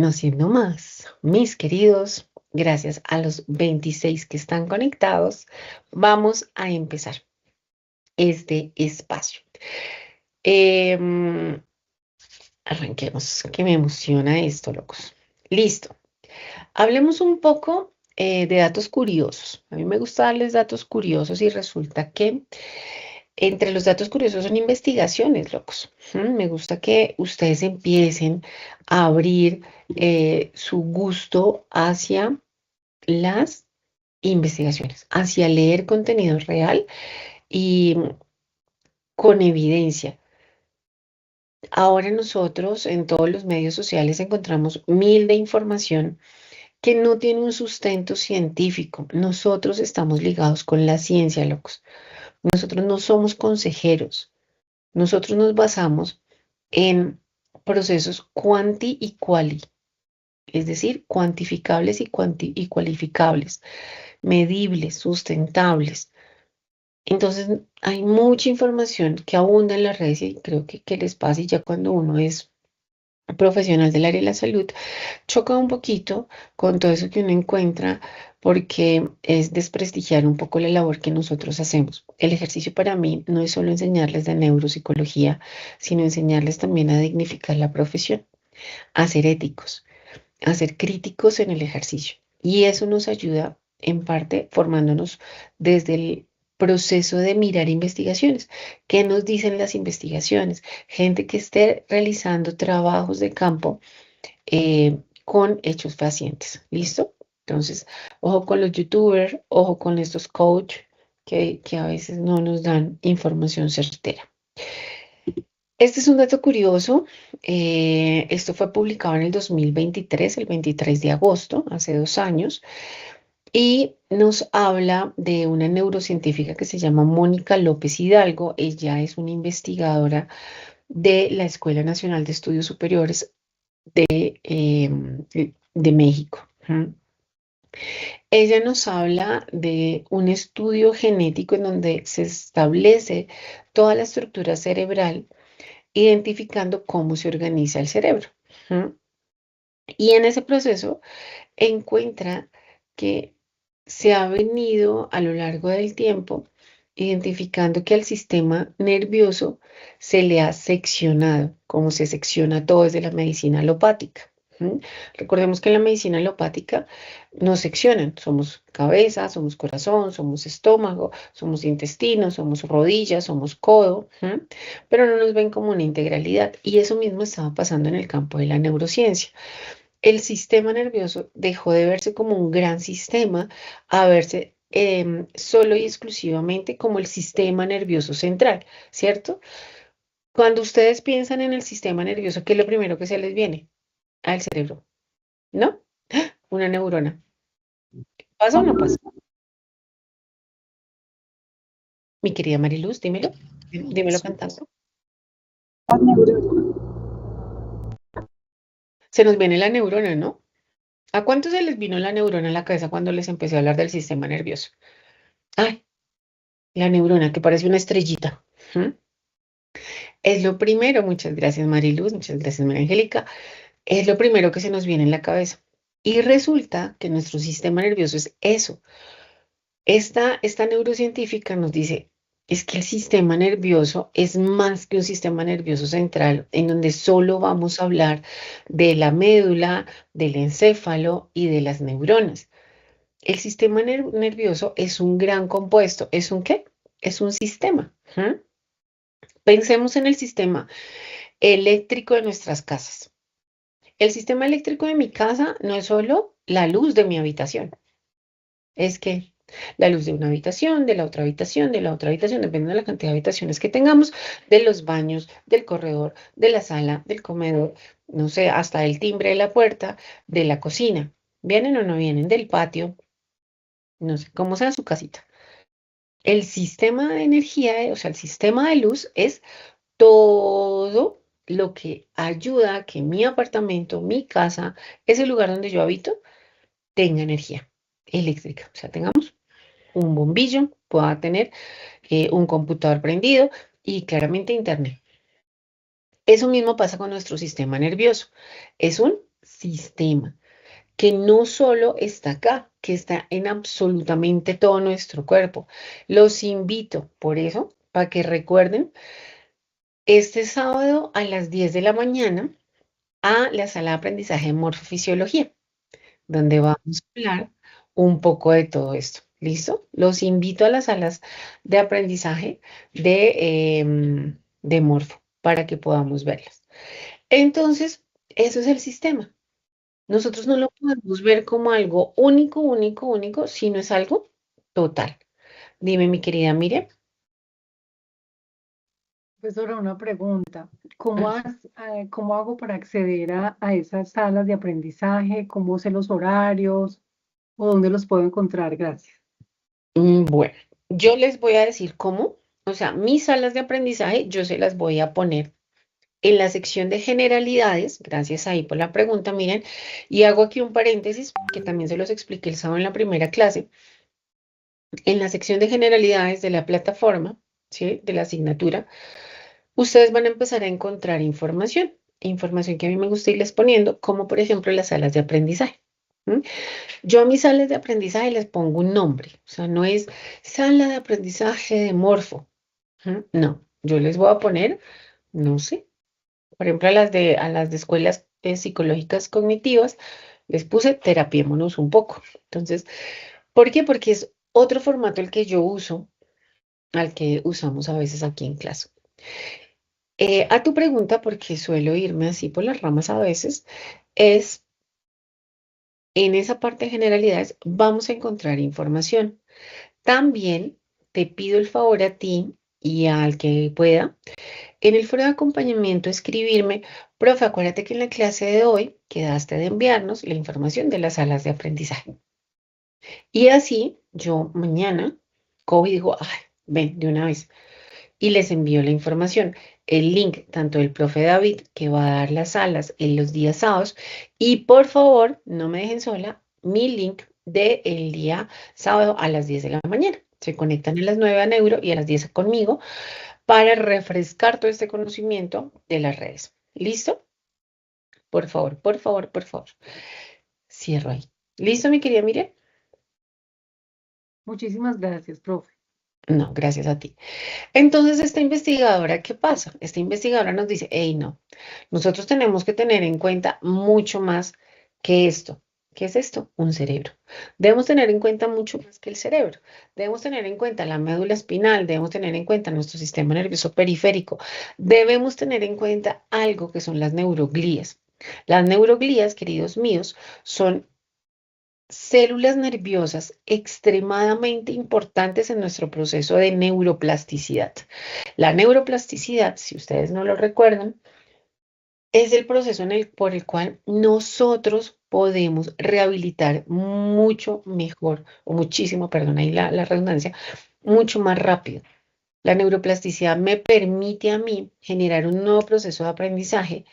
no siendo más, mis queridos, gracias a los 26 que están conectados, vamos a empezar este espacio. Em, Arranquemos, que me emociona esto, locos. Listo. Hablemos un poco de datos curiosos. A mí me gusta darles datos curiosos y resulta que entre los datos curiosos son investigaciones, locos. Me gusta que ustedes empiecen a abrir su gusto hacia las investigaciones, hacia leer contenido real y con evidencia. Ahora nosotros en todos los medios sociales encontramos mil de información que no tiene un sustento científico. Nosotros estamos ligados con la ciencia, locos. Nosotros no somos consejeros. Nosotros nos basamos en procesos cuanti y quali, es decir, cuantificables y cualificables, medibles, sustentables. Entonces, hay mucha información que abunda en las redes y creo que les pasa y ya cuando uno es profesional del área de la salud, choca un poquito con todo eso que uno encuentra porque es desprestigiar un poco la labor que nosotros hacemos. El ejercicio para mí no es solo enseñarles de neuropsicología, sino enseñarles también a dignificar la profesión, a ser éticos, a ser críticos en el ejercicio. Y eso nos ayuda en parte formándonos desde el proceso de mirar investigaciones. ¿Qué nos dicen las investigaciones? Gente que esté realizando trabajos de campo con hechos fehacientes. ¿Listo? Entonces, ojo con los youtubers, ojo con estos coach que a veces no nos dan información certera. Este es un dato curioso. Esto fue publicado en el 2023, el 23 de agosto, hace 2 años, y nos habla de una neurocientífica que se llama Mónica López Hidalgo. Ella es una investigadora de la Escuela Nacional de Estudios Superiores de México. Ella nos habla de un estudio genético en donde se establece toda la estructura cerebral, identificando cómo se organiza el cerebro. Y en ese proceso encuentra que se ha venido a lo largo del tiempo identificando que al sistema nervioso se le ha seccionado, como se secciona todo desde la medicina alopática. Recordemos que en la medicina alopática nos seccionan, somos cabeza, somos corazón, somos estómago, somos intestino, somos rodillas, somos codo, pero no nos ven como una integralidad. Y eso mismo estaba pasando en el campo de la neurociencia. El sistema nervioso dejó de verse como un gran sistema a verse solo y exclusivamente como el sistema nervioso central, ¿cierto? Cuando ustedes piensan en el sistema nervioso, ¿qué es lo primero que se les viene? Al cerebro, ¿no? Una neurona. ¿Pasa o no pasa? Mi querida Mariluz, dímelo. Dímelo cantando. Se nos viene la neurona, ¿no? ¿A cuántos se les vino la neurona en la cabeza cuando les empecé a hablar del sistema nervioso? Ay, la neurona que parece una estrellita. Es lo primero, muchas gracias Mariluz, muchas gracias María Angélica, es lo primero que se nos viene en la cabeza. Y resulta que nuestro sistema nervioso es eso. Esta neurocientífica nos dice, es que el sistema nervioso es más que un sistema nervioso central, en donde solo vamos a hablar de la médula, del encéfalo y de las neuronas. El sistema nervioso es un gran compuesto. ¿Es un qué? Es un sistema. Pensemos en el sistema eléctrico de nuestras casas. El sistema eléctrico de mi casa no es solo la luz de mi habitación, es que la luz de una habitación, de la otra habitación, de la otra habitación, dependiendo de la cantidad de habitaciones que tengamos, de los baños, del corredor, de la sala, del comedor, no sé, hasta el timbre de la puerta, de la cocina. ¿Vienen o no vienen? Del patio, no sé, cómo sea su casita. El sistema de energía, o sea, el sistema de luz es todo lo que ayuda a que mi apartamento, mi casa, ese lugar donde yo habito, tenga energía eléctrica. O sea, tengamos un bombillo, pueda tener un computador prendido y claramente internet. Eso mismo pasa con nuestro sistema nervioso. Es un sistema, que no solo está acá, que está en absolutamente todo nuestro cuerpo. Los invito, por eso, para que recuerden, este sábado a las 10 de la mañana a la sala de aprendizaje de morfofisiología, donde vamos a hablar un poco de todo esto. ¿Listo? Los invito a las salas de aprendizaje de morfo para que podamos verlas. Entonces, eso es el sistema. Nosotros no lo podemos ver como algo único, único, único, sino es algo total. Dime, mi querida Mire. Profesora, una pregunta. ¿Cómo, Ah, cómo hago para acceder a esas salas de aprendizaje? ¿Cómo sé los horarios? ¿O dónde los puedo encontrar? Gracias. Bueno, yo les voy a decir cómo, o sea, mis salas de aprendizaje, yo se las voy a poner en la sección de generalidades, gracias ahí por la pregunta, miren, y hago aquí un paréntesis que también se los expliqué el sábado en la primera clase. En la sección de generalidades de la plataforma, ¿sí? De la asignatura, ustedes van a empezar a encontrar información, información que a mí me gusta irles poniendo, como por ejemplo las salas de aprendizaje. ¿M? Yo a mis salas de aprendizaje les pongo un nombre, o sea, no es sala de aprendizaje de morfo, no, yo les voy a poner, no sé, por ejemplo, a las de escuelas psicológicas cognitivas, les puse terapiémonos un poco. Entonces, ¿por qué? Porque es otro formato el que yo uso, al que usamos a veces aquí en clase. A tu pregunta, porque suelo irme así por las ramas a veces, es en esa parte de generalidades vamos a encontrar información. También te pido el favor a ti y al que pueda, en el foro de acompañamiento, escribirme, profe, acuérdate que en la clase de hoy quedaste de enviarnos la información de las salas de aprendizaje. Y así yo mañana cojo y digo, ay, ven de una vez. Y les envío la información, el link tanto del profe David, que va a dar las salas en los días sábados, y por favor, no me dejen sola, mi link del día sábado a las 10 de la mañana. Se conectan a las 9 a Neuro y a las 10 conmigo para refrescar todo este conocimiento de las redes. ¿Listo? Por favor, por favor, por favor. Cierro ahí. ¿Listo, mi querida Miriam? Muchísimas gracias, profe. No, gracias a ti. Entonces, esta investigadora, ¿qué pasa? Esta investigadora nos dice, hey, no, nosotros tenemos que tener en cuenta mucho más que esto. ¿Qué es esto? Un cerebro. Debemos tener en cuenta mucho más que el cerebro. Debemos tener en cuenta la médula espinal, debemos tener en cuenta nuestro sistema nervioso periférico, debemos tener en cuenta algo que son las neuroglías. Las neuroglías, queridos míos, son células nerviosas extremadamente importantes en nuestro proceso de neuroplasticidad. La neuroplasticidad, si ustedes no lo recuerdan, es el proceso por el cual nosotros podemos rehabilitar mucho mejor, o muchísimo, perdón, ahí la redundancia, mucho más rápido. La neuroplasticidad me permite a mí generar un nuevo proceso de aprendizaje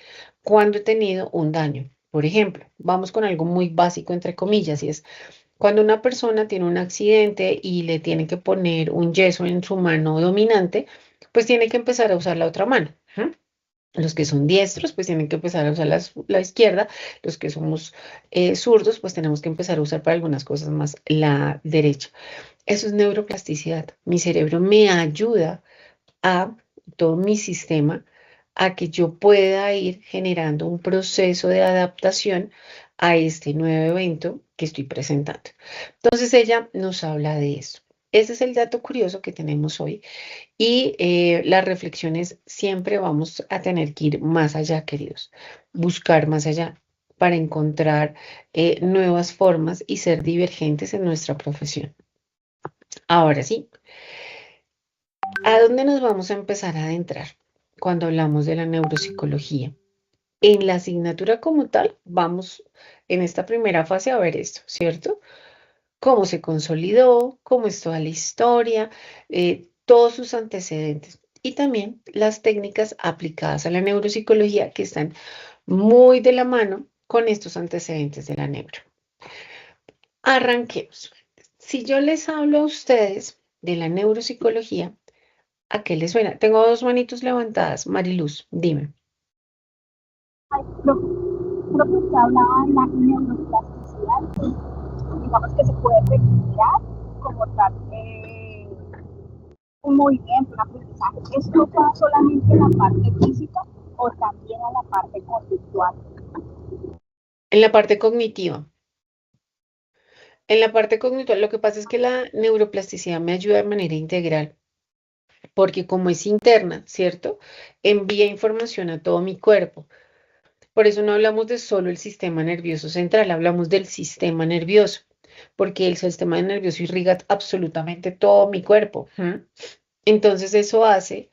cuando he tenido un daño. Por ejemplo, vamos con algo muy básico, entre comillas, y es cuando una persona tiene un accidente y le tiene que poner un yeso en su mano dominante, pues tiene que empezar a usar la otra mano. ¿Ah? Los que son diestros, pues tienen que empezar a usar la izquierda. Los que somos zurdos, pues tenemos que empezar a usar para algunas cosas más la derecha. Eso es neuroplasticidad. Mi cerebro me ayuda a todo mi sistema a que yo pueda ir generando un proceso de adaptación a este nuevo evento que estoy presentando. Entonces ella nos habla de eso. Ese es el dato curioso que tenemos hoy y las reflexiones siempre vamos a tener que ir más allá, queridos, buscar más allá para encontrar nuevas formas y ser divergentes en nuestra profesión. Ahora sí, ¿a dónde nos vamos a empezar a adentrar cuando hablamos de la neuropsicología? En la asignatura como tal, vamos en esta primera fase a ver esto, ¿cierto? Cómo se consolidó, cómo es toda la historia, todos sus antecedentes y también las técnicas aplicadas a la neuropsicología que están muy de la mano con estos antecedentes de la neuro. Arranquemos. Si yo les hablo a ustedes de la neuropsicología, ¿a qué les suena? Tengo dos manitos levantadas. Mariluz, dime. Creo que usted hablaba de la neuroplasticidad, digamos que se puede recrear como tal un movimiento, un aprendizaje. ¿Esto va solamente en la parte física o también en la parte conductual? En la parte cognitiva. En la parte cognitiva, lo que pasa es que la neuroplasticidad me ayuda de manera integral, porque como es interna, ¿cierto? Envía información a todo mi cuerpo. Por eso no hablamos de solo el sistema nervioso central, hablamos del sistema nervioso, porque el sistema nervioso irriga absolutamente todo mi cuerpo. Entonces eso hace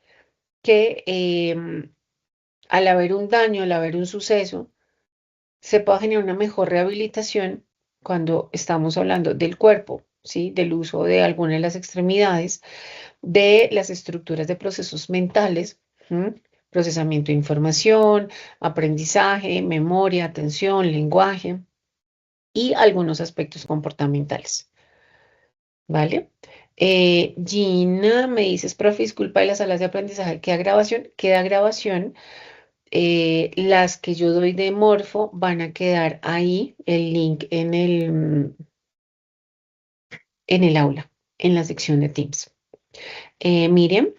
que al haber un daño, al haber un suceso, se pueda generar una mejor rehabilitación cuando estamos hablando del cuerpo, ¿sí? Del uso de alguna de las extremidades, de las estructuras de procesos mentales, ¿m? Procesamiento de información, aprendizaje, memoria, atención, lenguaje y algunos aspectos comportamentales, ¿vale? Gina, me dices, profe, disculpa, de las salas de aprendizaje, queda grabación. Las que yo doy de Morfo van a quedar ahí, el link en el aula, en la sección de Teams. Miriam.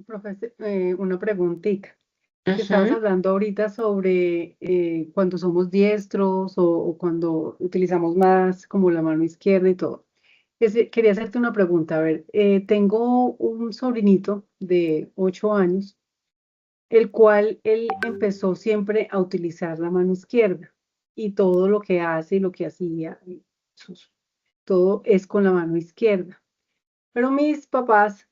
Profesor, una preguntita. Estabas Ujú. hablando ahorita sobre cuando somos diestros o cuando utilizamos más como la mano izquierda y todo. Quería hacerte una pregunta. A ver, tengo un sobrinito de 8 años, el cual él empezó siempre a utilizar la mano izquierda y todo lo que hace y lo que hacía, todo es con la mano izquierda. Pero mis papás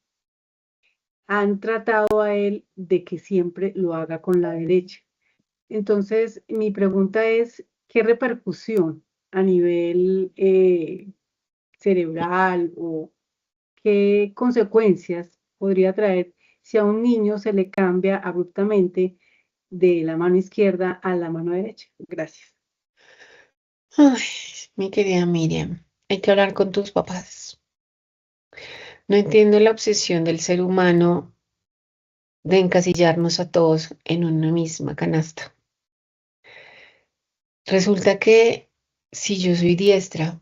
han tratado a él de que siempre lo haga con la derecha. Entonces, mi pregunta es, ¿qué repercusión a nivel cerebral o qué consecuencias podría traer si a un niño se le cambia abruptamente de la mano izquierda a la mano derecha? Gracias. Ay, mi querida Miriam, hay que hablar con tus papás. No entiendo la obsesión del ser humano de encasillarnos a todos en una misma canasta. Resulta que si yo soy diestra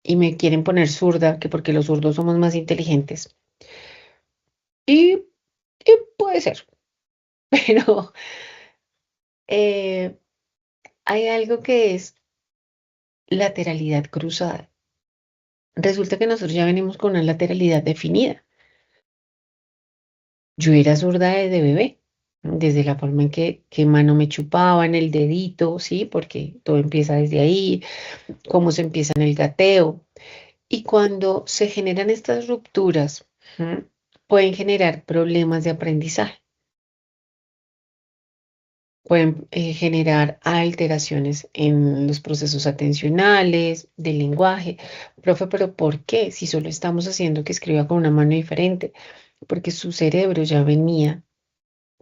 y me quieren poner zurda, que porque los zurdos somos más inteligentes, y, y puede ser, pero eh, hay algo que es lateralidad cruzada. Resulta que nosotros ya venimos con una lateralidad definida. Yo era zurda desde bebé, ¿no? Desde la forma en que mano me chupaban, el dedito, ¿sí? Porque todo empieza desde ahí, cómo se empieza en el gateo. Y cuando se generan estas rupturas, ¿m? Pueden generar problemas de aprendizaje, pueden generar alteraciones en los procesos atencionales, del lenguaje. Profe, pero ¿por qué? Si solo estamos haciendo que escriba con una mano diferente, porque su cerebro ya venía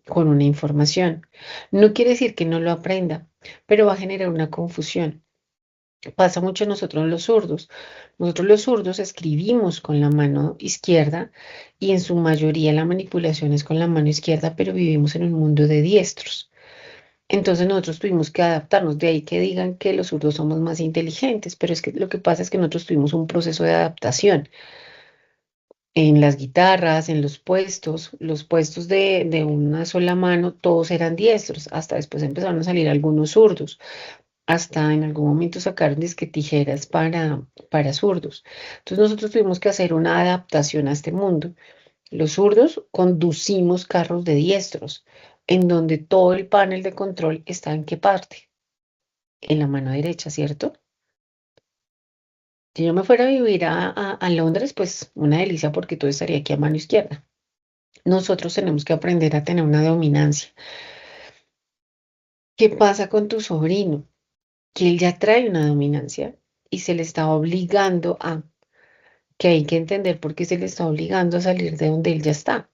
con una información. No quiere decir que no lo aprenda, pero va a generar una confusión. Pasa mucho nosotros los zurdos. Nosotros los zurdos escribimos con la mano izquierda y en su mayoría la manipulación es con la mano izquierda, pero vivimos en un mundo de diestros. Entonces nosotros tuvimos que adaptarnos, de ahí que digan que los zurdos somos más inteligentes, pero es que lo que pasa es que nosotros tuvimos un proceso de adaptación en las guitarras, en los puestos de una sola mano, todos eran diestros, hasta después empezaron a salir algunos zurdos, hasta en algún momento sacaron disque tijeras para zurdos. Entonces nosotros tuvimos que hacer una adaptación a este mundo. Los zurdos conducimos carros de diestros, en donde todo el panel de control está en qué parte, en la mano derecha, ¿cierto? Si yo me fuera a vivir a Londres, pues una delicia porque todo estaría aquí a mano izquierda. Nosotros tenemos que aprender a tener una dominancia. ¿Qué pasa con tu sobrino? Que él ya trae una dominancia y se le está obligando a, que hay que entender por qué se le está obligando a salir de donde él ya está,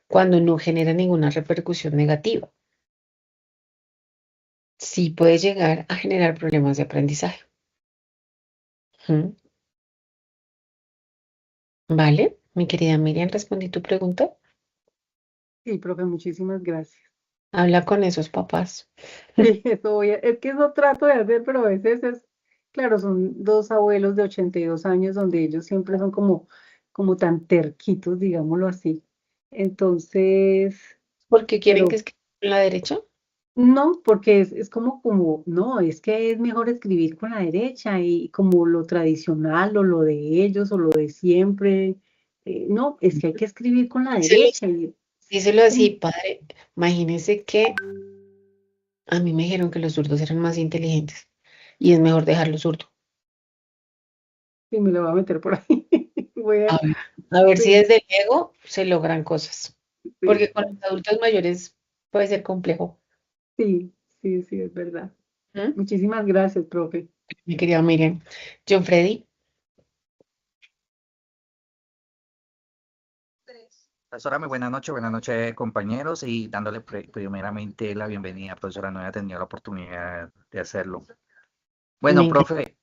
cuando no genera ninguna repercusión negativa. Sí puede llegar a generar problemas de aprendizaje. ¿Mm? ¿Vale? Mi querida Miriam, ¿respondí tu pregunta? Sí, profe, muchísimas gracias. Habla con esos papás. Sí, es que eso trato de hacer, pero a veces claro, son dos abuelos de 82 años donde ellos siempre son como tan terquitos, digámoslo así. Entonces, ¿Porque quieren que pero escriba con la derecha? no, porque es como, no, es que es mejor escribir con la derecha y como lo tradicional o lo de ellos o lo de siempre. No, es que hay que escribir con la Díselo, derecha. Y, díselo así, mm, padre. Imagínese que a mí me dijeron que los zurdos eran más inteligentes y es mejor dejarlo zurdo. y me lo voy a meter por ahí. Voy A a, ver, a ver si sí, desde el ego se logran cosas. sí, Porque con los adultos mayores puede ser complejo. sí, sí, sí, es verdad. ¿Mm? Muchísimas gracias, profe. Mi querida Miriam. John Freddy. Profesora, muy buenas noches compañeros y dándole primeramente la bienvenida, profesora, no había tenido la oportunidad de hacerlo. Bueno, Me profe,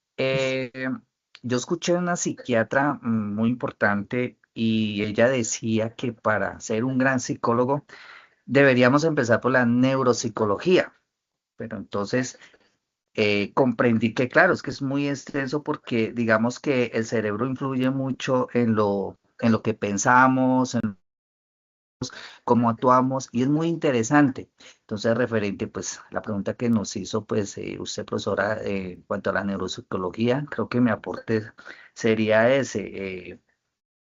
yo escuché a una psiquiatra muy importante y ella decía que para ser un gran psicólogo deberíamos empezar por la neuropsicología, pero entonces comprendí que claro, es que es muy extenso porque digamos que el cerebro influye mucho en lo que pensamos, cómo actuamos y es muy interesante. Entonces, referente, pues, la pregunta que nos hizo, pues, usted, profesora, en cuanto a la neuropsicología, creo que mi aporte sería ese.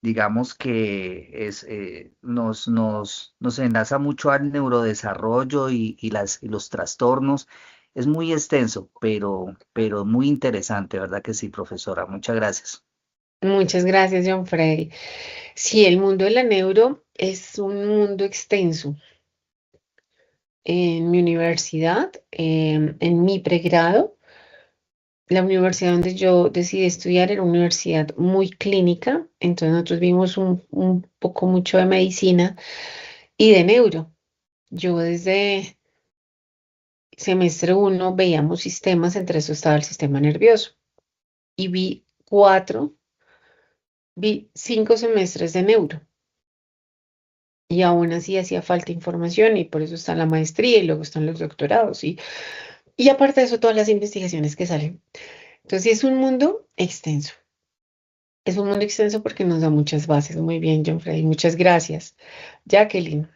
Digamos que nos enlaza mucho al neurodesarrollo y los trastornos. Es muy extenso, pero muy interesante, ¿verdad que sí, profesora? Muchas gracias. Muchas gracias, John Freddy. Sí, el mundo de la neuro es un mundo extenso. En mi universidad, en mi pregrado, la universidad donde yo decidí estudiar era una universidad muy clínica, entonces nosotros vimos un poco mucho de medicina y de neuro. Yo desde semestre uno veíamos sistemas, entre eso estaba el sistema nervioso, y vi 5 semestres de neuro. Y aún así hacía falta información y por eso está la maestría y luego están los doctorados y aparte de eso todas las investigaciones que salen. Entonces sí es un mundo extenso. Es un mundo extenso porque nos da muchas bases. Muy bien, John Freddy. Muchas gracias. Jacqueline,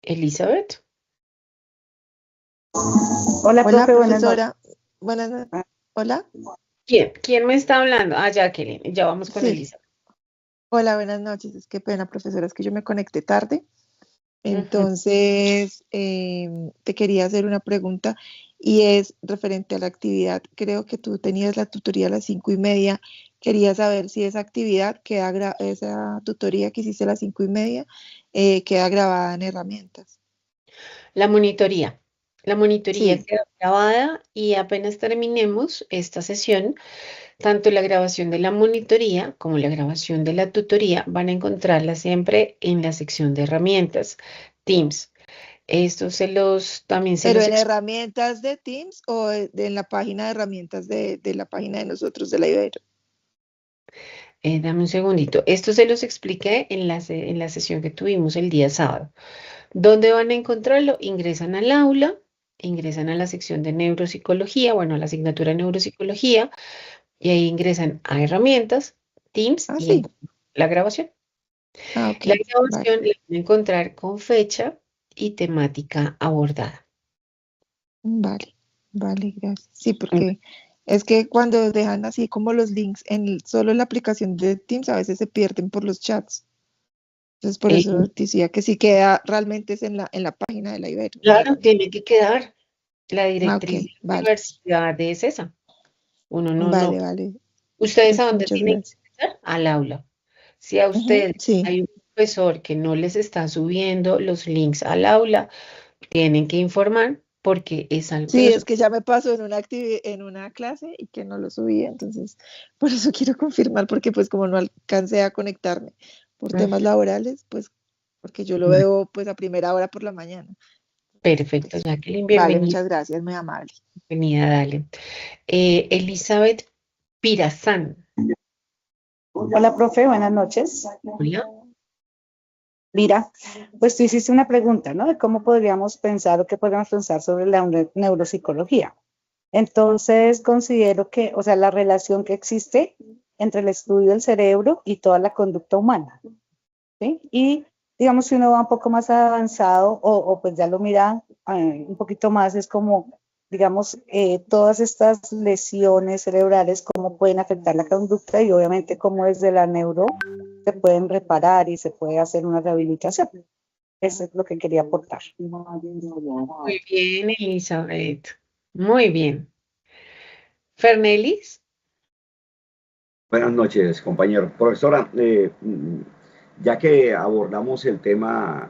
Elizabeth. Hola, Hola, profe, buenas noches. profesora. Buenas noches. Ah, Hola. ¿Quién me está hablando? Ah, Jacqueline. Ya vamos con Sí. Elizabeth. Hola, buenas noches. Es que pena, profesora, es que yo me conecté tarde. Ujú. Entonces, te quería hacer una pregunta y es referente a la actividad. Creo que tú tenías la tutoría a las 5:30. Quería saber si esa actividad esa tutoría que hiciste a las 5:30, queda grabada en herramientas. La monitoría. La monitoría Sí. queda grabada y apenas terminemos esta sesión, tanto la grabación de la monitoría como la grabación de la tutoría van a encontrarla siempre en la sección de herramientas, Teams. Esto también se Pero los en herramientas de Teams o en la página de herramientas de la página de nosotros de la Ibero. dame un segundito. Esto se los expliqué en la sesión que tuvimos el día sábado. ¿Dónde van a encontrarlo? Ingresan al aula, ingresan a la sección de neuropsicología, bueno, a la asignatura de neuropsicología, y ahí ingresan a herramientas, Teams Ah, y sí. encuentran la grabación. Ah, ok. La Vale. grabación la van a encontrar con fecha y temática abordada. Vale. Vale, gracias. Sí, porque es que cuando dejan así como los links solo en la aplicación de Teams, a veces se pierden por los chats. Entonces, por Eh, eso decía que sí queda realmente es en la página de la Ibero, en claro, herramientas. tiene que quedar. La Ah, ok. directriz de la Vale. universidad es esa. Uno no. Vale, vale. ¿Ustedes a Listo, dónde muchas tienen que gracias. ingresar? Al aula. Si a Ujú, ustedes sí. hay un profesor que no les está subiendo los links al aula, tienen que informar porque es algo que Sí, los... es que ya me pasó en una clase y que no lo subía, entonces por eso quiero confirmar, porque pues como no alcancé a conectarme por temas Ujú. laborales, pues porque yo lo veo pues a primera hora por la mañana. Perfecto, Pues, Jacqueline, vale, bienvenida, muchas gracias, muy amable. bienvenida, dale. Elizabeth Pirazán. Hola, profe, buenas noches. Julia. Mira, pues tú hiciste una pregunta, ¿no? De cómo podríamos pensar o qué podríamos pensar sobre la neuropsicología. Entonces, considero que, o sea, la relación que existe entre el estudio del cerebro y toda la conducta humana, ¿sí? Y digamos, si uno va un poco más avanzado o pues ya lo mira un poquito más, es como, digamos, todas estas lesiones cerebrales, cómo pueden afectar la conducta y obviamente cómo desde la neuro se pueden reparar y se puede hacer una rehabilitación. Eso es lo que quería aportar. Muy bien, Elizabeth. Muy bien. Fernelis. Buenas noches, compañero. Profesora, ya que abordamos el tema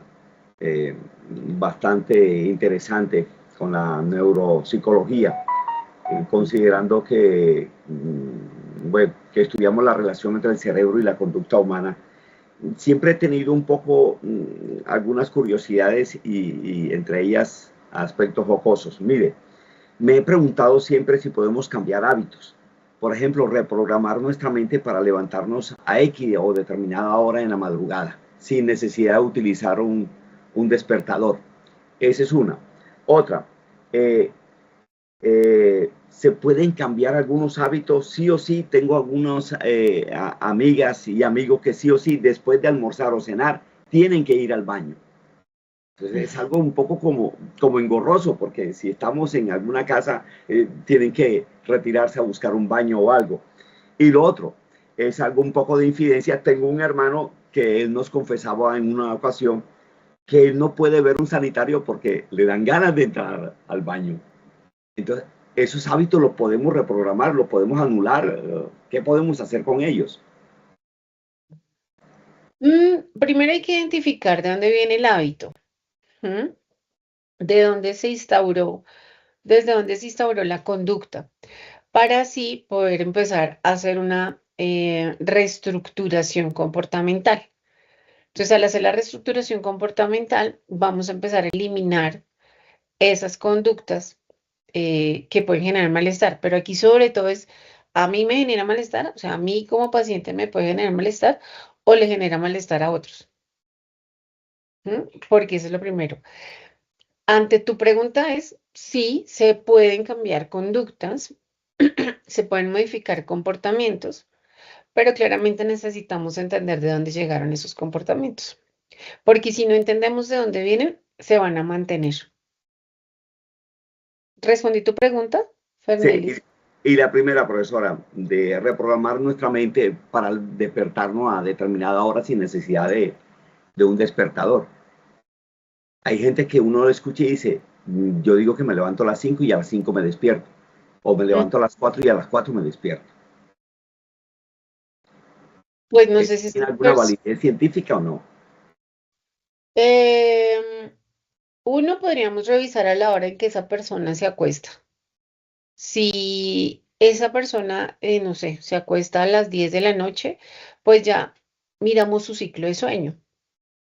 bastante interesante con la neuropsicología, considerando que, bueno, que estudiamos la relación entre el cerebro y la conducta humana, siempre he tenido un poco algunas curiosidades y entre ellas aspectos jocosos. Mire, me he preguntado siempre si podemos cambiar hábitos. Por ejemplo, reprogramar nuestra mente para levantarnos a X o determinada hora en la madrugada, sin necesidad de utilizar un despertador. Esa es una. Otra, eh, se pueden cambiar algunos hábitos, sí o sí. Tengo algunas amigas y amigos que sí o sí, después de almorzar o cenar, tienen que ir al baño. Entonces es algo un poco como engorroso, porque si estamos en alguna casa, tienen que retirarse a buscar un baño o algo. Y lo otro, es algo un poco de infidencia. Tengo un hermano que él nos confesaba en una ocasión que él no puede ver un sanitario porque le dan ganas de entrar al baño. Entonces, esos hábitos los podemos reprogramar, los podemos anular. ¿Qué podemos hacer con ellos? Primero hay que identificar de dónde viene el hábito. ¿Mm? De dónde se instauró, desde dónde se instauró la conducta, para así poder empezar a hacer una reestructuración comportamental. Entonces, al hacer la reestructuración comportamental, vamos a empezar a eliminar esas conductas que pueden generar malestar. Pero aquí sobre todo es, a mí me genera malestar, o sea, a mí como paciente me puede generar malestar o le genera malestar a otros. Porque eso es lo primero. Ante tu pregunta es, sí, se pueden cambiar conductas, se pueden modificar comportamientos, pero claramente necesitamos entender de dónde llegaron esos comportamientos, porque si no entendemos de dónde vienen, se van a mantener. ¿Respondí tu pregunta, Sí, Fernelis? y la primera, profesora, de reprogramar nuestra mente para despertarnos a determinada hora sin necesidad de un despertador. Hay gente que uno lo escucha y dice, yo digo que me levanto a las 5 y a las 5 me despierto. O me Mm, levanto a las 4 y a las 4 me despierto. Pues no ¿Eso sé si tiene esa alguna validez científica o no? Em, uno podríamos revisar a la hora en que esa persona se acuesta. Si esa persona, no sé, se acuesta a las 10 de la noche, pues ya miramos su ciclo de sueño.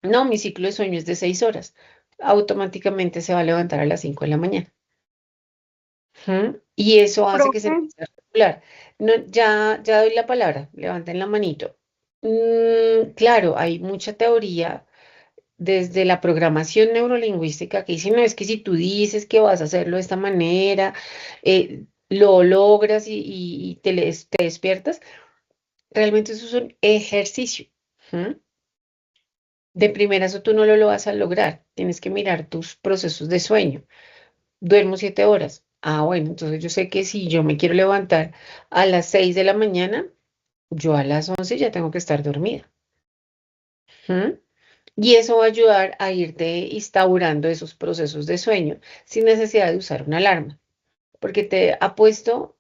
No, mi ciclo de sueño es de 6 horas. Automáticamente se va a levantar a las 5 de la mañana. Ujú. Y eso hace que se Profe, empiece a regular. No, ya doy la palabra, levanten la manito. Claro, hay mucha teoría desde la programación neurolingüística que dice, no, es que si tú dices que vas a hacerlo de esta manera, lo logras y te despiertas, realmente eso es un ejercicio. ¿Mm? De primera eso tú no lo vas a lograr, tienes que mirar tus procesos de sueño. Duermo 7 horas. Ah, bueno, entonces yo sé que si yo me quiero levantar a las 6 de la mañana, yo a las 11 ya tengo que estar dormida. ¿Mm? Y eso va a ayudar a irte instaurando esos procesos de sueño sin necesidad de usar una alarma, porque te apuesto,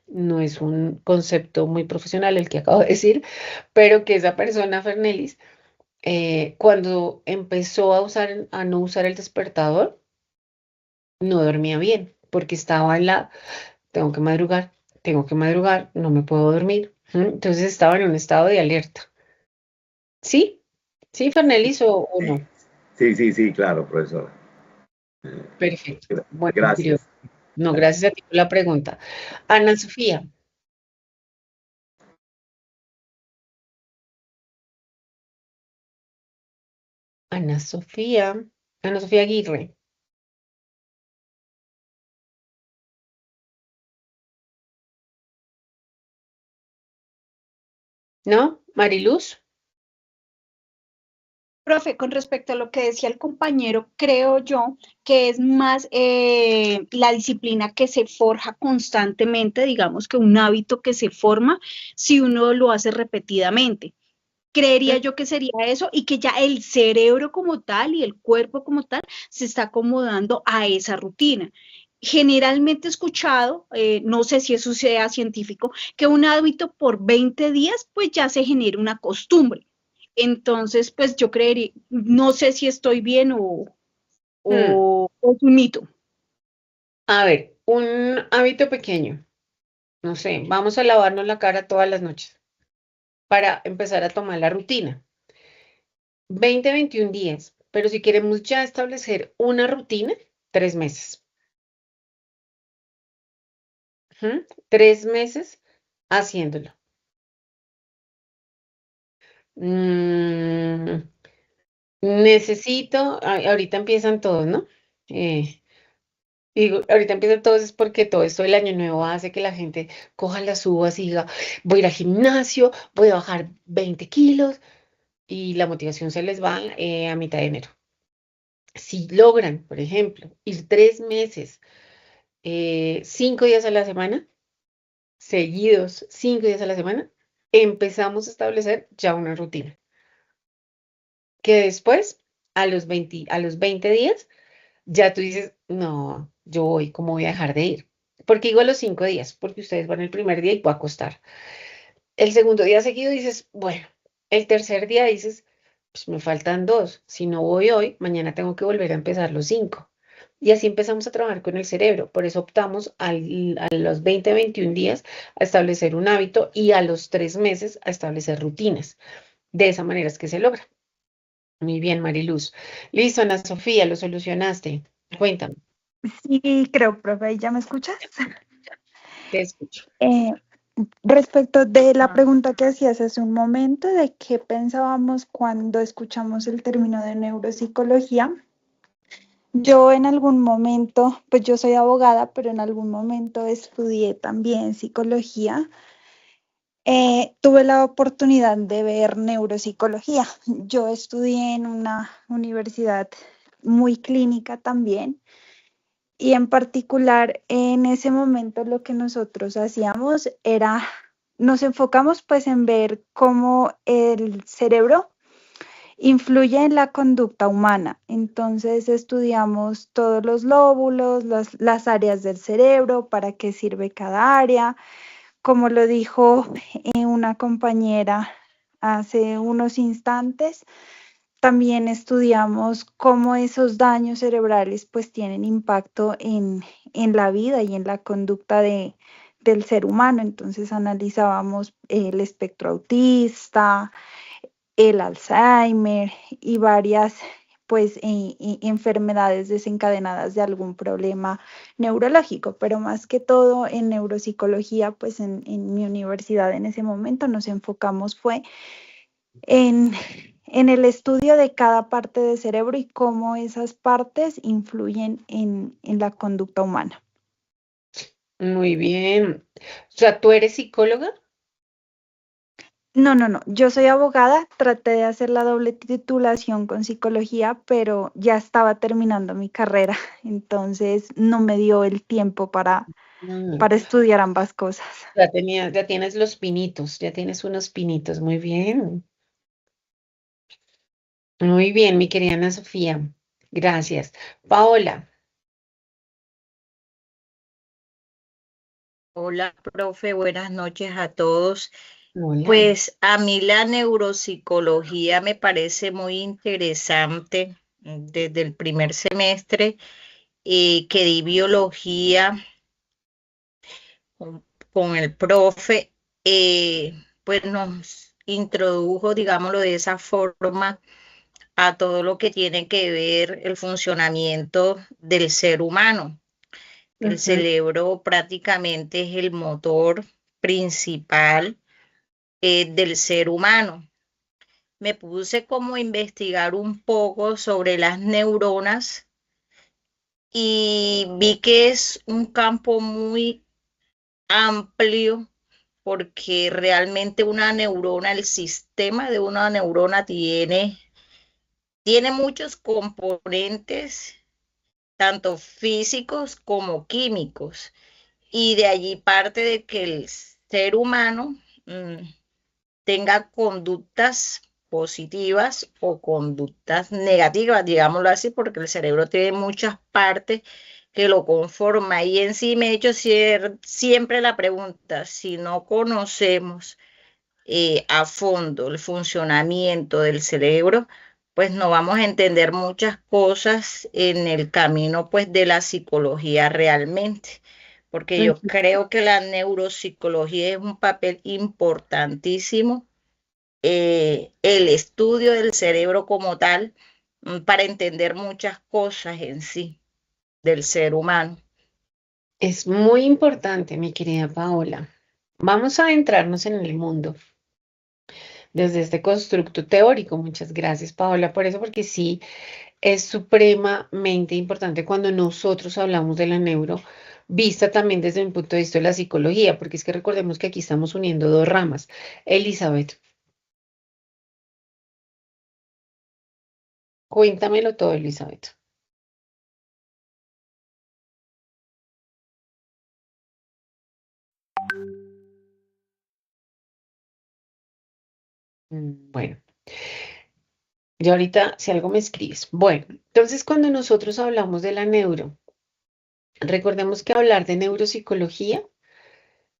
no es un concepto muy profesional el que acabo de decir, pero que esa persona, Fernelis, cuando empezó a no usar el despertador, no dormía bien, porque estaba en tengo que madrugar, no me puedo dormir. Entonces estaba en un estado de alerta. ¿Sí? ¿Sí, Fernelis, o no? Sí, sí, sí, claro, profesora. Perfecto. Bueno, Gracias. no, gracias a ti por la pregunta. Ana Sofía. Ana Sofía. Ana Sofía Aguirre. ¿No? Mariluz. Profe, con respecto a lo que decía el compañero, creo yo que es más la disciplina que se forja constantemente, digamos que un hábito que se forma si uno lo hace repetidamente. Creería yo que sería eso y que ya el cerebro como tal y el cuerpo como tal se está acomodando a esa rutina. Generalmente he escuchado, no sé si eso sea científico, que un hábito por 20 días pues ya se genera una costumbre. Entonces, pues yo creería, no sé si estoy bien Hmm. o es un mito. A ver, un hábito pequeño. No sé, vamos a lavarnos la cara todas las noches para empezar a tomar la rutina. 20, 21 días. Pero si queremos ya establecer una rutina, 3 meses. 3 meses haciéndolo. Mm, necesito, ahorita empiezan todos, ¿no? Digo, ahorita empiezan todos es porque todo esto del año nuevo hace que la gente coja las uvas y diga, voy a ir al gimnasio, voy a bajar 20 kilos y la motivación se les va a mitad de enero. Si logran, por ejemplo, ir 3 meses, 5 días a la semana, seguidos, 5 días a la semana, empezamos a establecer ya una rutina. Que después, a los 20 días, ya tú dices, no, yo voy, ¿cómo voy a dejar de ir? Porque digo a los 5 días, porque ustedes van el primer día y va a costar. El segundo día seguido dices, bueno, el tercer día dices, pues me faltan 2. Si no voy hoy, mañana tengo que volver a empezar los 5. Y así empezamos a trabajar con el cerebro. Por eso optamos a los 20, 21 días a establecer un hábito y a los 3 meses a establecer rutinas. De esa manera es que se logra. Muy bien, Mariluz. Listo, Ana Sofía, lo solucionaste. Cuéntame, Sí, creo, profe, ¿ya me escuchas? te escucho. Respecto de la pregunta que hacías hace un momento, de qué pensábamos cuando escuchamos el término de neuropsicología, yo en algún momento, pues yo soy abogada, pero en algún momento estudié también psicología. Tuve la oportunidad de ver neuropsicología. Yo estudié en una universidad muy clínica también. Y en particular, en ese momento lo que nosotros hacíamos era, nos enfocamos pues en ver cómo el cerebro influye en la conducta humana. Entonces estudiamos todos los lóbulos, las áreas del cerebro, para qué sirve cada área. Como lo dijo una compañera hace unos instantes, también estudiamos cómo esos daños cerebrales pues tienen impacto en la vida y en la conducta del ser humano. Entonces analizábamos el espectro autista, el Alzheimer y varias pues enfermedades desencadenadas de algún problema neurológico, pero más que todo en neuropsicología, pues en mi universidad en ese momento nos enfocamos fue en, en el estudio de cada parte del cerebro y cómo esas partes influyen en la conducta humana. Muy bien. O sea, ¿tú eres psicóloga? No, yo soy abogada, traté de hacer la doble titulación con psicología, pero ya estaba terminando mi carrera, entonces no me dio el tiempo Mm, para estudiar ambas cosas. ya tienes los pinitos, ya tienes unos pinitos. Muy bien. Muy bien, mi querida Ana Sofía. Gracias. Paola. Hola, profe, buenas noches a todos. Hola. Pues a mí la neuropsicología me parece muy interesante desde el primer semestre que di biología con el profe, pues nos introdujo, digámoslo de esa forma, a todo lo que tiene que ver el funcionamiento del ser humano. El Ujú. cerebro prácticamente es el motor principal del ser humano. me puse como a investigar un poco sobre las neuronas y vi que es un campo muy amplio porque realmente una neurona, el sistema de una neurona tiene muchos componentes, tanto físicos como químicos, y de allí parte de que el ser humano tenga conductas positivas o conductas negativas, digámoslo así, porque el cerebro tiene muchas partes que lo conforman. Y en sí me he hecho siempre la pregunta, si no conocemos a fondo el funcionamiento del cerebro, pues no vamos a entender muchas cosas en el camino pues de la psicología realmente, porque yo creo que la neuropsicología es un papel importantísimo, el estudio del cerebro como tal, para entender muchas cosas en sí del ser humano. Es muy importante, mi querida Paola. Vamos a adentrarnos en el mundo desde este constructo teórico. Muchas gracias, Paola, por eso, porque sí es supremamente importante cuando nosotros hablamos de la neuro, vista también desde un punto de vista de la psicología, porque es que recordemos que aquí estamos uniendo dos ramas. Elizabeth, cuéntamelo todo, Elizabeth. Bueno, yo ahorita, si algo me escribes. Bueno, entonces cuando nosotros hablamos de la neuro, recordemos que hablar de neuropsicología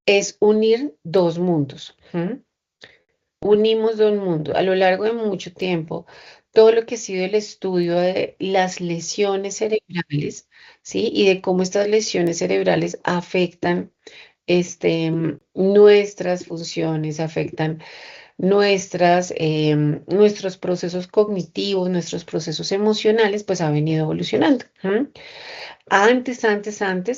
es unir dos mundos. Unimos dos mundos. A lo largo de mucho tiempo, todo lo que ha sido el estudio de las lesiones cerebrales, ¿sí? Y de cómo estas lesiones cerebrales afectan nuestras funciones, afectan nuestros procesos cognitivos, nuestros procesos emocionales, pues ha venido evolucionando. Antes,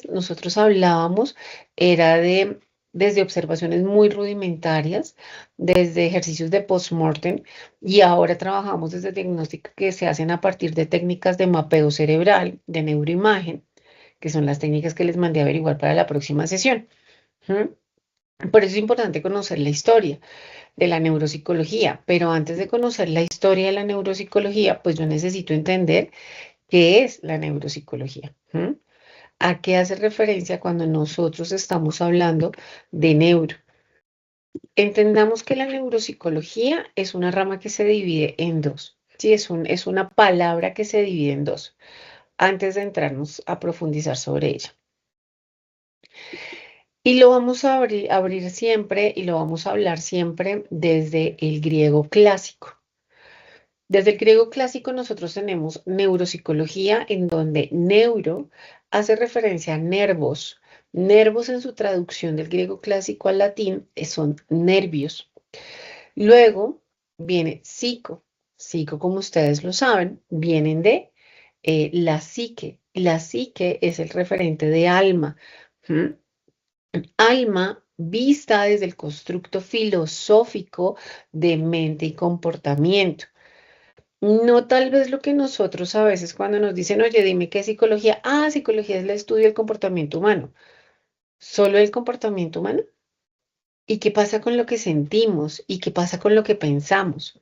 nosotros hablábamos, era desde observaciones muy rudimentarias, desde ejercicios de postmortem, y ahora trabajamos desde diagnósticos que se hacen a partir de técnicas de mapeo cerebral, de neuroimagen, que son las técnicas que les mandé a averiguar para la próxima sesión. Por eso es importante conocer la historia de la neuropsicología, pero antes de conocer la historia de la neuropsicología, pues yo necesito entender qué es la neuropsicología. ¿A qué hace referencia cuando nosotros estamos hablando de neuro? Entendamos que la neuropsicología es una rama que se divide en dos. Sí, es una palabra que se divide en dos, antes de entrarnos a profundizar sobre ella. Y lo vamos a abrir siempre y lo vamos a hablar siempre desde el griego clásico. Desde el griego clásico nosotros tenemos neuropsicología, en donde neuro hace referencia a nervos. Nervos en su traducción del griego clásico al latín son nervios. Luego viene psico. Psico, como ustedes lo saben, vienen de la psique. La psique es el referente de alma. Alma vista desde el constructo filosófico de mente y comportamiento. No tal vez lo que nosotros a veces cuando nos dicen, oye, dime qué es psicología. Ah, psicología es el estudio del comportamiento humano. ¿Solo el comportamiento humano? ¿Y qué pasa con lo que sentimos? ¿Y qué pasa con lo que pensamos?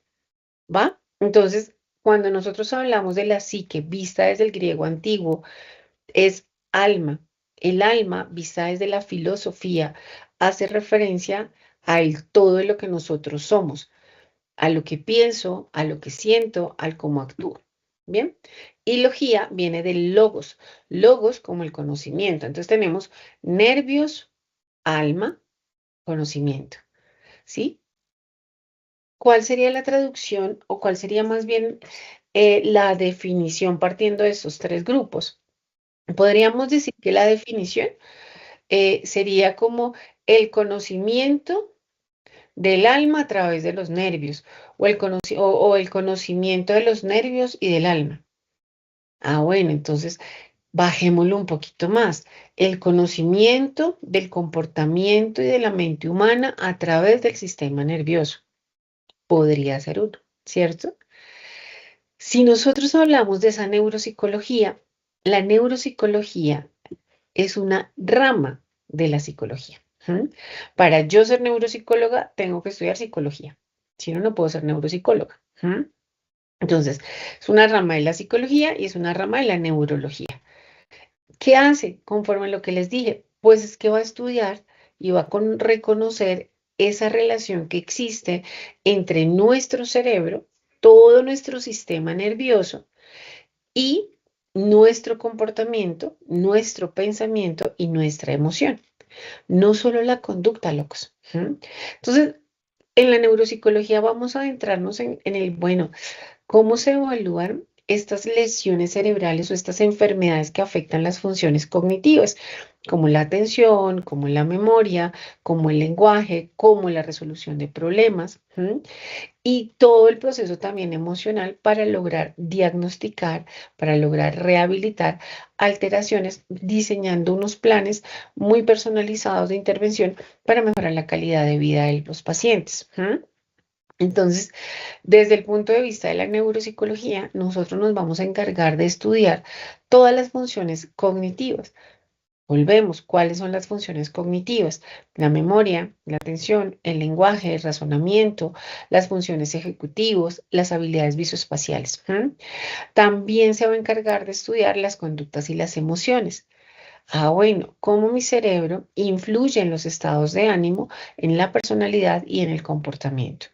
¿Va? Entonces, cuando nosotros hablamos de la psique vista desde el griego antiguo, es alma. El alma, vista desde la filosofía, hace referencia al todo de lo que nosotros somos, a lo que pienso, a lo que siento, al cómo actúo. ¿Bien? Y logía viene del logos. Logos como el conocimiento. Entonces tenemos nervios, alma, conocimiento. ¿Sí? ¿Cuál sería la traducción o cuál sería más bien la definición partiendo de estos tres grupos? Podríamos decir que la definición sería como el conocimiento del alma a través de los nervios o el conocimiento de los nervios y del alma. Ah, bueno, entonces bajémoslo un poquito más. El conocimiento del comportamiento y de la mente humana a través del sistema nervioso. Podría ser uno, ¿cierto? Si nosotros hablamos de esa neuropsicología, la neuropsicología es una rama de la psicología. Para yo ser neuropsicóloga, tengo que estudiar psicología. Si no, no puedo ser neuropsicóloga. Entonces, es una rama de la psicología y es una rama de la neurología. ¿Qué hace? Conforme a lo que les dije, pues es que va a estudiar y va a reconocer esa relación que existe entre nuestro cerebro, todo nuestro sistema nervioso y nuestro comportamiento, nuestro pensamiento y nuestra emoción. No solo la conducta, locos. Entonces, en la neuropsicología vamos a adentrarnos en el, bueno, ¿cómo se evalúan estas lesiones cerebrales o estas enfermedades que afectan las funciones cognitivas, como la atención, como la memoria, como el lenguaje, como la resolución de problemas? Y todo el proceso también emocional para lograr diagnosticar, para lograr rehabilitar alteraciones, diseñando unos planes muy personalizados de intervención para mejorar la calidad de vida de los pacientes. Entonces, desde el punto de vista de la neuropsicología, nosotros nos vamos a encargar de estudiar todas las funciones cognitivas. Volvemos, ¿cuáles son las funciones cognitivas? La memoria, la atención, el lenguaje, el razonamiento, las funciones ejecutivas, las habilidades visoespaciales. También se va a encargar de estudiar las conductas y las emociones. Bueno, cómo mi cerebro influye en los estados de ánimo, en la personalidad y en el comportamiento.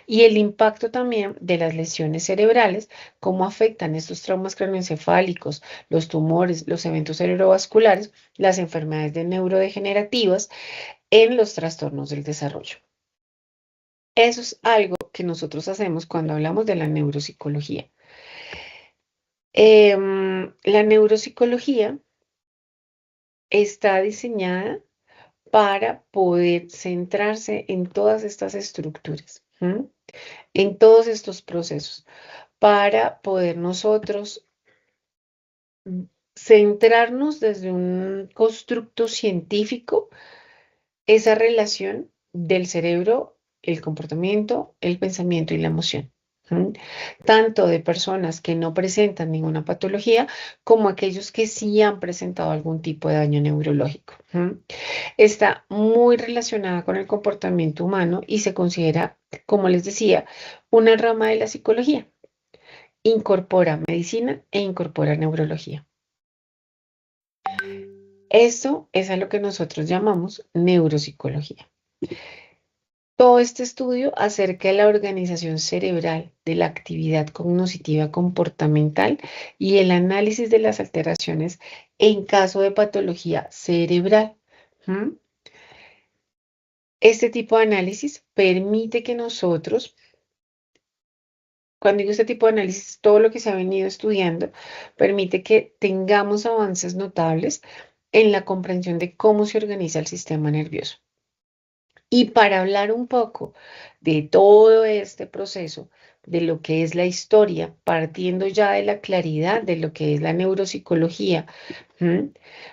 Y el impacto también de las lesiones cerebrales, cómo afectan estos traumas craneoencefálicos, los tumores, los eventos cerebrovasculares, las enfermedades neurodegenerativas en los trastornos del desarrollo. Eso es algo que nosotros hacemos cuando hablamos de la neuropsicología. La neuropsicología está diseñada para poder centrarse en todas estas estructuras, en todos estos procesos, para poder nosotros centrarnos desde un constructo científico esa relación del cerebro, el comportamiento, el pensamiento y la emoción. Tanto de personas que no presentan ninguna patología como aquellos que sí han presentado algún tipo de daño neurológico. Está muy relacionada con el comportamiento humano y se considera, como les decía, una rama de la psicología. Incorpora medicina e incorpora neurología. Esto es a lo que nosotros llamamos neuropsicología. Todo este estudio acerca de la organización cerebral, de la actividad cognitiva comportamental y el análisis de las alteraciones en caso de patología cerebral. Este tipo de análisis permite que nosotros, cuando digo este tipo de análisis, todo lo que se ha venido estudiando, permite que tengamos avances notables en la comprensión de cómo se organiza el sistema nervioso. Y para hablar un poco de todo este proceso, de lo que es la historia, partiendo ya de la claridad de lo que es la neuropsicología,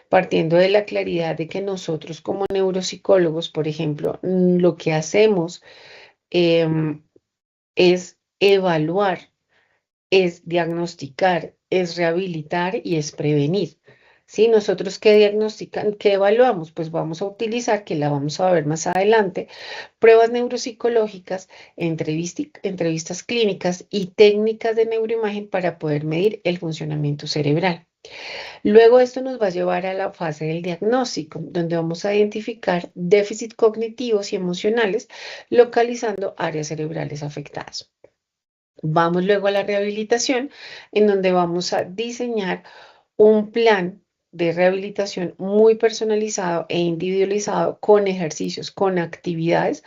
partiendo de la claridad de que nosotros como neuropsicólogos, por ejemplo, lo que hacemos es evaluar, es diagnosticar, es rehabilitar y es prevenir. ¿Sí? Nosotros qué diagnostican, qué evaluamos, pues vamos a utilizar, que la vamos a ver más adelante, pruebas neuropsicológicas, entrevistas clínicas y técnicas de neuroimagen para poder medir el funcionamiento cerebral. Luego esto nos va a llevar a la fase del diagnóstico, donde vamos a identificar déficits cognitivos y emocionales, localizando áreas cerebrales afectadas. Vamos luego a la rehabilitación, en donde vamos a diseñar un plan de rehabilitación muy personalizado e individualizado con ejercicios, con actividades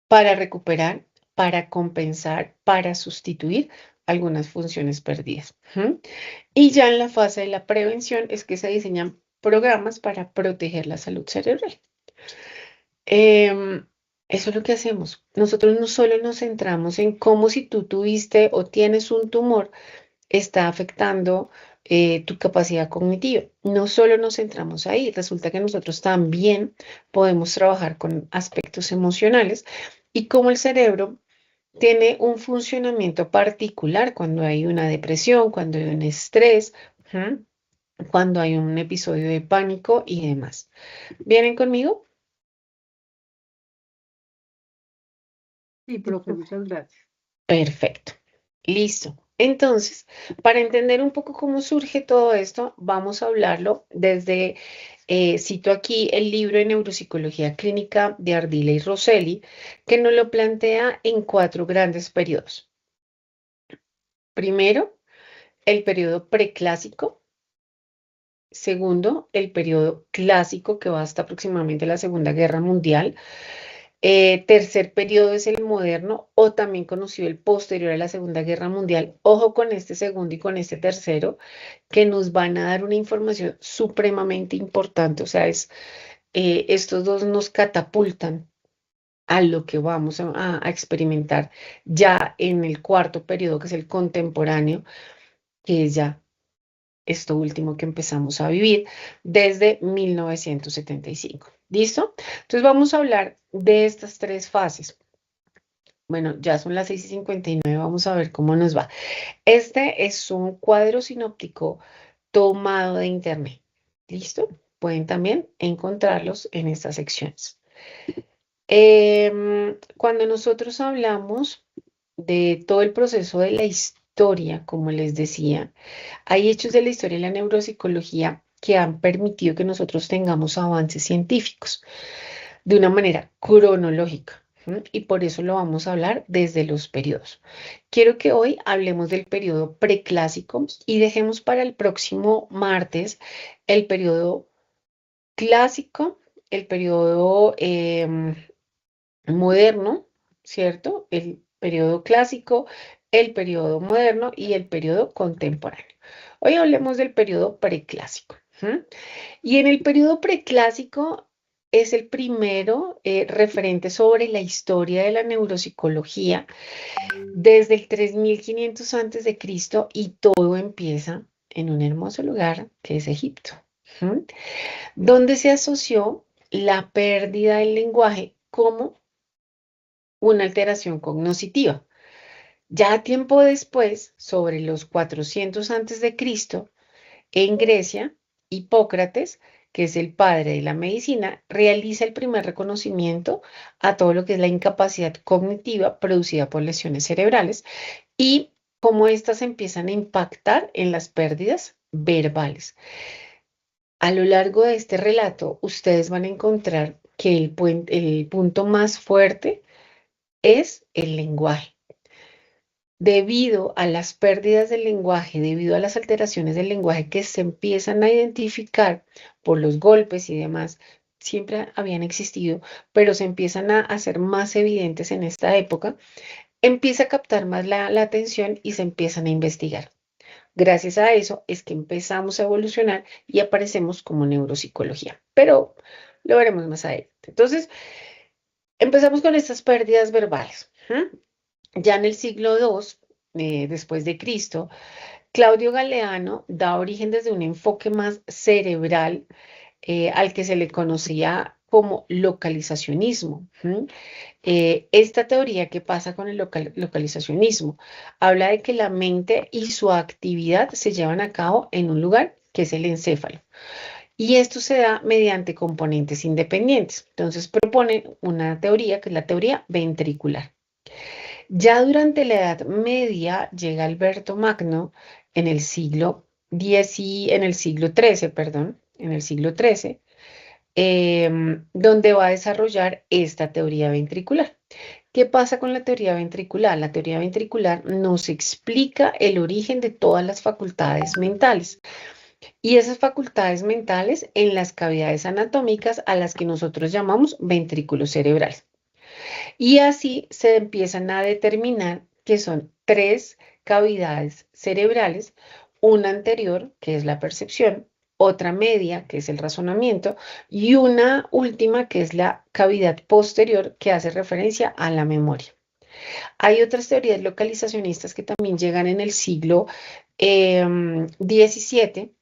para recuperar, para compensar, para sustituir algunas funciones perdidas. Y ya en la fase de la prevención es que se diseñan programas para proteger la salud cerebral. Eso es lo que hacemos. Nosotros no solo nos centramos en cómo si tú tuviste o tienes un tumor, está afectando tu capacidad cognitiva. No solo nos centramos ahí, resulta que nosotros también podemos trabajar con aspectos emocionales y cómo el cerebro tiene un funcionamiento particular cuando hay una depresión, cuando hay un estrés, ¿m? Cuando hay un episodio de pánico y demás. ¿Vienen conmigo? Sí, profe, muchas gracias. Perfecto. Listo. Entonces, para entender un poco cómo surge todo esto, vamos a hablarlo desde, cito aquí el libro de Neuropsicología Clínica de Ardila y Rosselli, que nos lo plantea en 4 grandes periodos. Primero, el periodo preclásico. Segundo, el periodo clásico, que va hasta aproximadamente la Segunda Guerra Mundial. Tercer periodo es el moderno, o también conocido el posterior a la Segunda Guerra Mundial. Ojo con este segundo y con este tercero, que nos van a dar una información supremamente importante. O sea, estos dos nos catapultan a lo que vamos a experimentar ya en el cuarto periodo, que es el contemporáneo, que es ya esto último que empezamos a vivir desde 1975. ¿Listo? Entonces vamos a hablar de estas 3 fases. Bueno, ya son las 6:59, vamos a ver cómo nos va. Este es un cuadro sinóptico tomado de internet. ¿Listo? Pueden también encontrarlos en estas secciones. Cuando nosotros hablamos de todo el proceso de la historia, como les decía, hay hechos de la historia de la neuropsicología que han permitido que nosotros tengamos avances científicos de una manera cronológica. Y por eso lo vamos a hablar desde los periodos. Quiero que hoy hablemos del periodo preclásico y dejemos para el próximo martes el periodo clásico, el periodo moderno, ¿cierto? El periodo clásico, el periodo moderno y el periodo contemporáneo. Hoy hablemos del periodo preclásico. Y en el periodo preclásico es el primero referente sobre la historia de la neuropsicología desde el 3500 antes de Cristo, y todo empieza en un hermoso lugar que es Egipto, donde se asoció la pérdida del lenguaje como una alteración cognitiva. Ya tiempo después, sobre los 400 antes de Cristo, en Grecia, Hipócrates, que es el padre de la medicina, realiza el primer reconocimiento a todo lo que es la incapacidad cognitiva producida por lesiones cerebrales y cómo éstas empiezan a impactar en las pérdidas verbales. A lo largo de este relato, ustedes van a encontrar que el punto más fuerte es el lenguaje. Debido a las pérdidas del lenguaje, debido a las alteraciones del lenguaje que se empiezan a identificar por los golpes y demás, siempre habían existido, pero se empiezan a hacer más evidentes en esta época, empieza a captar más la atención y se empiezan a investigar. Gracias a eso es que empezamos a evolucionar y aparecemos como neuropsicología, pero lo veremos más adelante. Entonces, empezamos con estas pérdidas verbales. Ya en el siglo II, después de Cristo, Claudio Galeano da origen desde un enfoque más cerebral al que se le conocía como localizacionismo. Esta teoría, ¿qué pasa con el localizacionismo? Habla de que la mente y su actividad se llevan a cabo en un lugar que es el encéfalo. Y esto se da mediante componentes independientes. Entonces propone una teoría que es la teoría ventricular. Ya durante la Edad Media llega Alberto Magno en el siglo XIII, perdón, en el siglo XIII, donde va a desarrollar esta teoría ventricular. ¿Qué pasa con la teoría ventricular? La teoría ventricular nos explica el origen de todas las facultades mentales. Y esas facultades mentales en las cavidades anatómicas a las que nosotros llamamos ventrículos cerebrales. Y así se empiezan a determinar que son 3 cavidades cerebrales, una anterior, que es la percepción, otra media, que es el razonamiento, y una última, que es la cavidad posterior, que hace referencia a la memoria. Hay otras teorías localizacionistas que también llegan en el siglo XVII,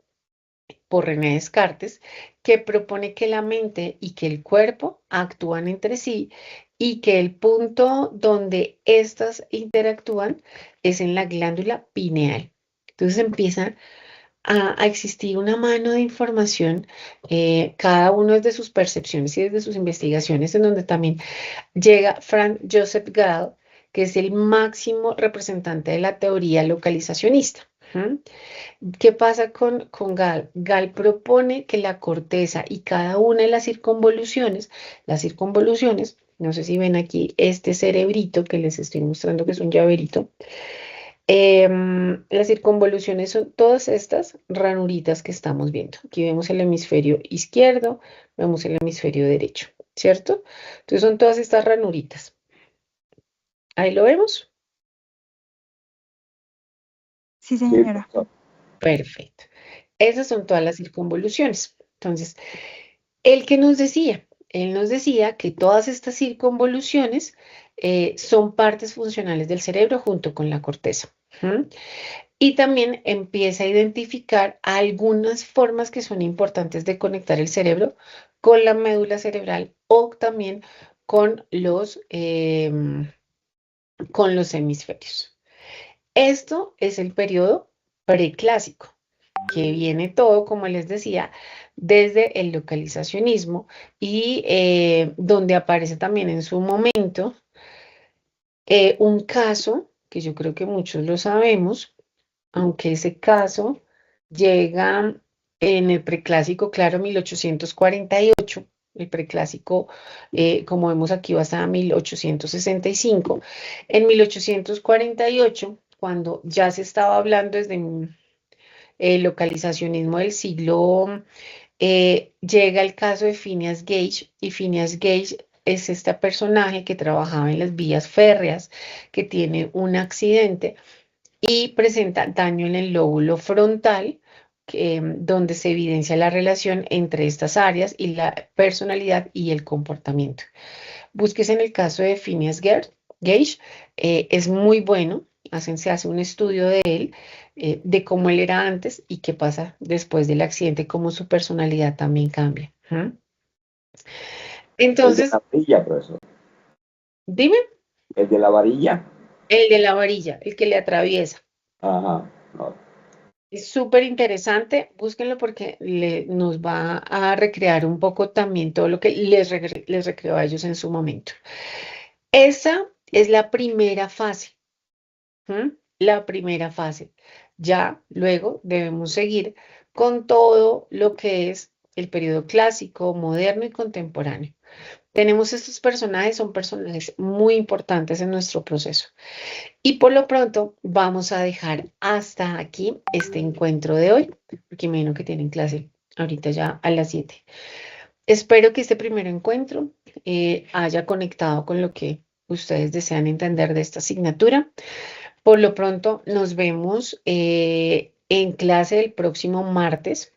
por René Descartes, que propone que la mente y que el cuerpo actúan entre sí y que el punto donde estas interactúan es en la glándula pineal. Entonces empieza a existir una mano de información, cada uno desde sus percepciones y desde sus investigaciones, en donde también llega Frank Joseph Gall, que es el máximo representante de la teoría localizacionista. ¿Mm? ¿Qué pasa con Gall? Gall propone que la corteza y cada una de las circunvoluciones, no sé si ven aquí este cerebrito que les estoy mostrando que es un llaverito, las circunvoluciones son todas estas ranuritas que estamos viendo. Aquí vemos el hemisferio izquierdo, vemos el hemisferio derecho, ¿cierto? Entonces son todas estas ranuritas. Ahí lo vemos. Sí, señora. Perfecto. Esas son todas las circunvoluciones. Entonces, él nos decía que todas estas circunvoluciones son partes funcionales del cerebro junto con la corteza. ¿Mm? Y también empieza a identificar algunas formas que son importantes de conectar el cerebro con la médula cerebral o también con los hemisferios. Esto es el periodo preclásico, que viene todo, como les decía, desde el localizacionismo y donde aparece también en su momento un caso que yo creo que muchos lo sabemos, aunque ese caso llega en el preclásico, claro, 1848. El preclásico, como vemos aquí, va hasta 1865. En 1848, cuando ya se estaba hablando desde el localizacionismo del siglo, llega el caso de Phineas Gage, y Phineas Gage es este personaje que trabajaba en las vías férreas, que tiene un accidente y presenta daño en el lóbulo frontal, donde se evidencia la relación entre estas áreas y la personalidad y el comportamiento. Búsquese en el caso de Phineas Gage, es muy bueno, se hace un estudio de él, de cómo él era antes y qué pasa después del accidente, cómo su personalidad también cambia. Entonces, el de la varilla, profesor. Dime. El de la varilla. El de la varilla, el que le atraviesa. Ajá. No. Es súper interesante, búsquenlo porque nos va a recrear un poco también todo lo que les recreó a ellos en su momento. Esa es la primera fase. La primera fase. Ya luego debemos seguir con todo lo que es el periodo clásico, moderno y contemporáneo. Tenemos estos personajes, son personajes muy importantes en nuestro proceso. Y por lo pronto vamos a dejar hasta aquí este encuentro de hoy, porque me imagino que tienen clase ahorita ya a las 7. Espero que este primer encuentro haya conectado con lo que ustedes desean entender de esta asignatura. Por lo pronto nos vemos en clase el próximo martes